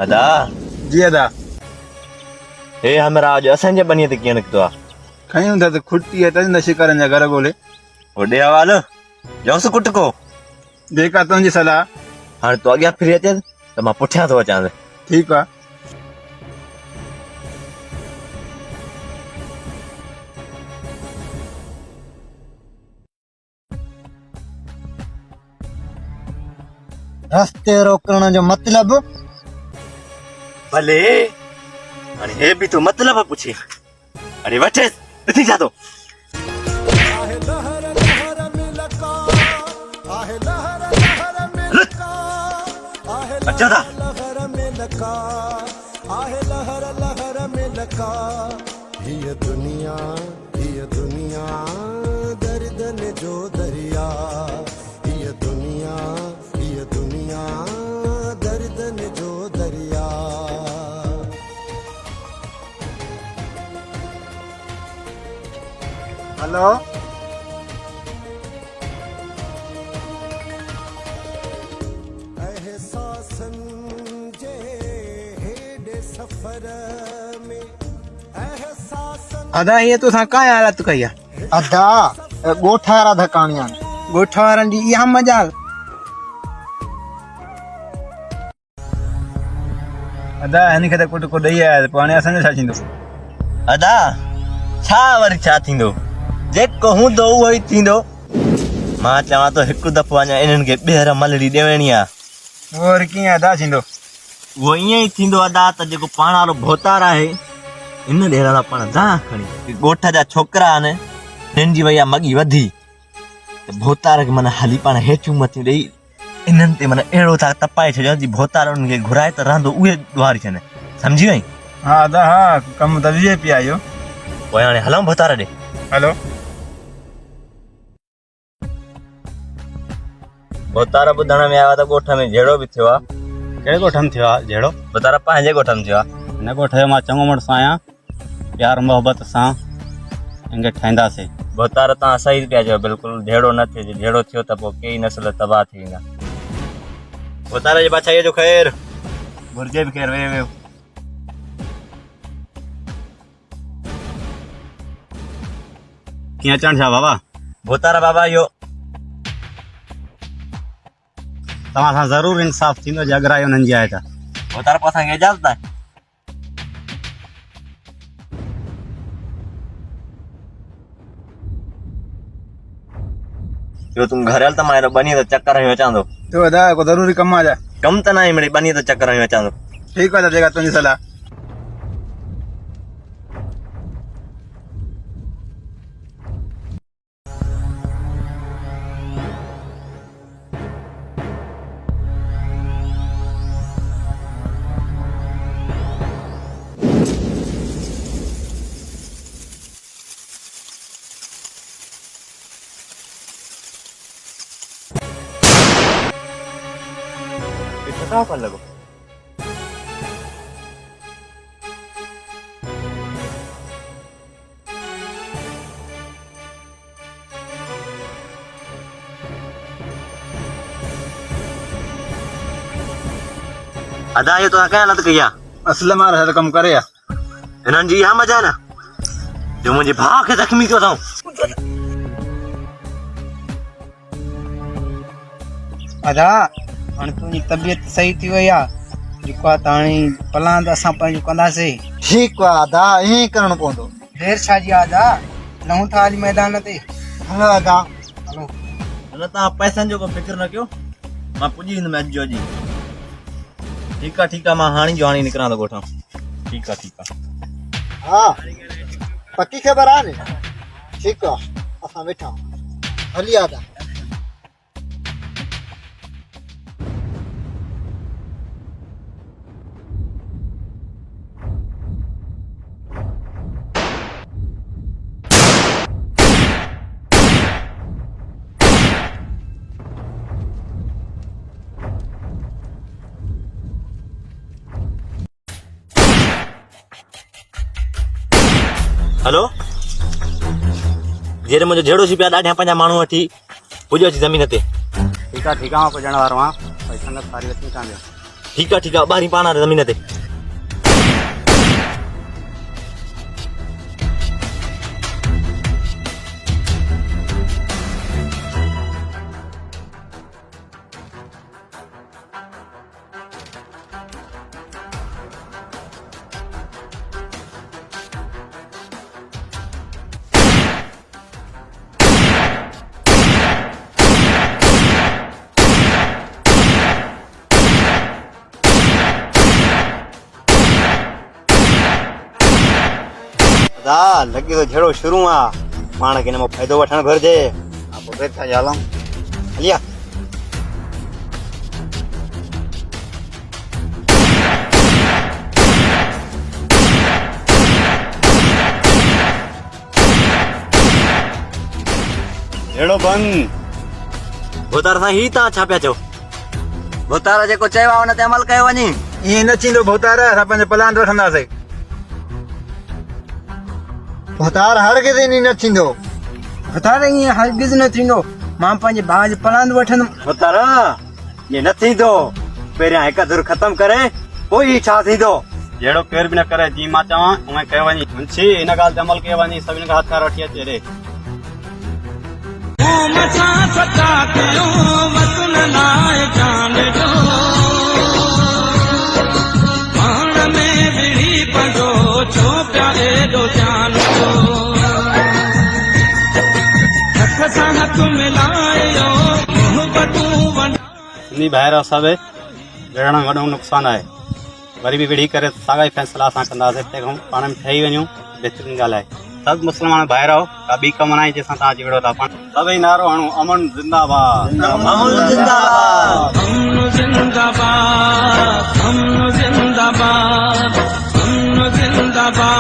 अदा जी अदा हे हमरा आज असांजे बनीअ ते कीअं निकितो आहे? खयूं था त खुटी है तंज नशे करन जा घर ॻोल्हे होॾे हवाल जौस कुटको जेका तुंहिंजी सलाह। हाणे तूं अॻियां फिरी अचे त मां पुठियां थो अचां। ठीकु आहे। रस्ते रोकण जो मतलब? भले हाणे हे बि तूं मतलब पुछे। अरे वठे ॾिसी छा थो। अच्छा था ये दुनिया दर्दन जो दरिया, ये दुनिया दर्दन जो दरिया। हेलो एहसासन जे हेॾे सफ़र में एहसासन अदा ये तो का हालत कई आहे? अदा ॻोठ वारा धकाणिया ॻोठ वारनि जी इहा मजाल। अदा हिन खे त कुटको ॾेई आया पोइ हाणे असांजो छा थींदो? अदा छा वरी छा थींदो? जेको हूंदो उहो ई थींदो। मां चवां थो हिकु दफ़ो अञा इन्हनि खे ॿीहर मलड़ी ॾियणी आहे। उहो वरी कीअं अदा थींदो? उहो ईअं ई थींदो अदा त जेको पाण वारो भोतार आहे इन ॾेर वारा पाण दा खणी ॻोठ जा छोकिरा आहिनि हिन जी वई आहे मगी वधी त भोतार खे माना हली पाण हेठियूं मथियूं ॾेई इन्हनि ते माना अहिड़ो था तपाए छॾियो जी भोतार उन्हनि खे घुराए त रहंदो उहे ॾुहारी थियनि। सम्झी वई? हा अदा हा कमु त विझे पिया इहो। पोइ हाणे हलूं भोतार ॾे। हलो भोतार ॿुधण में आयो त ॻोठ में जहिड़ो बि थियो आहे। कहिड़े ॻोठ में थियो आहे जहिड़ो? भोतार पंहिंजे ॻोठ में थियो आहे। हिन ॻोठ जो मां चङो मुड़ुसु आहियां, प्यार मोहबत सां हिनखे ठाहींदासीं। भोतार तव्हां सही पिया चयो, बिल्कुलु जहिड़ो न थिए। जहिड़ो थियो त पोइ कई नस्ल तबाह थी वेंदा। भोतार जे बादशाहीअ जो ख़ैरु घुर्जे बि ख़ैरु वेह वेहो। कीअं अचणु छा बाबा? भोतार बाबा इहो तव्हां सां ज़रूरु इंसाफ़ थींदो जे अॻिराई हुननि जी आहे त। भोतार पोइ असांखे इजाज़त आहे। ॿियो तूं घर हल त मां हेॾो बनीअ त चकर हणी अचां थो। तो अदा को ज़रूरी कमु आहे छा? कमु त न आहे मिड़ई बनीअ त चकर हणी अचां थो। ठीकु आहे त जेका तुंहिंजी सलाह। छा पर लॻो? अदा इहो तव्हां कंहिं हालत कई आहे? असल मां रह कमु करे आहे। हिननि जी इहा मजा न जो मुंहिंजे भाउ खे ज़ख़्मी कयो अथऊं। अदा हाणे तुंहिंजी तबियत सही थी वई आहे जेको आहे त हाणे प्लान त असां पंहिंजो कंदासीं। ठीकु आहे अदा ईअं ई करिणो पवंदो। देरि छा जी आहे अदा? लहूं था हाली मैदान ते। हलो अदा हलो। न तव्हां पैसनि जो को फिक्र न कयो, मां पुॼी वेंदुमि अॼु जो अॼु। ठीकु आहे मां हाणे जो हाणे निकिरां थो ॻोठां। ठीकु आहे हा पकी ख़बर आहे न? ठीकु आहे असां वेठा हली अदा। हेलो जेरे मुंहिंजो जहिड़ो सी पिया ॾाढियां पंहिंजा माण्हू वठी पुॼो अची ज़मीन ते। ठीकु आहे मां पुॼण वारो आहियां। भई संगत सारी अची कान ठीक है बाहरी पाना जमीन ते लगी तो झेड़ो शुरू आ पाण के नमो फायदो वठण घुर्जे आपो बेठा हलूं हलिया झेड़ो बंद भोतार सां ही तव्हां छा पिया चओ भोतार जेको चयो आहे हुन ते अमल कयो वञे ईअं न थींदो भोतार असां पंहिंजो प्लान वठंदासीं भतार हरगिज़ ईअं न थींदो भतार ईअं हरगिज़ न थींदो मां पंहिंजे भाउ जो प्लान वठंदुमि भोतार ये न थींदो पहिरियां हिकु धुर ख़तम करे पोइ छा थींदो जहिड़ो केर बि न करे जीअं मां चवां उएं कयो वञे मुंशी हिन ॻाल्हि ते अमल कयो वञे सभिनी खां हथियार वठी अचे रे सिंधी ॿाहिरि सभु विढ़ण वॾो नुक़सानु आहे वरी बि विढ़ी करे साॻा ई फ़ैसिला असां कंदासीं तंहिंखां पाण में ठही वञूं बहितरीनु ॻाल्हि आहे सभु मुस्लमान ॿाहिरि आओ का ॿी कमु न आहे जंहिंसां तव्हां अची विढ़ो था पाण सभई नारो हणूं अमन ज़िंदाबाद जिंदाबाद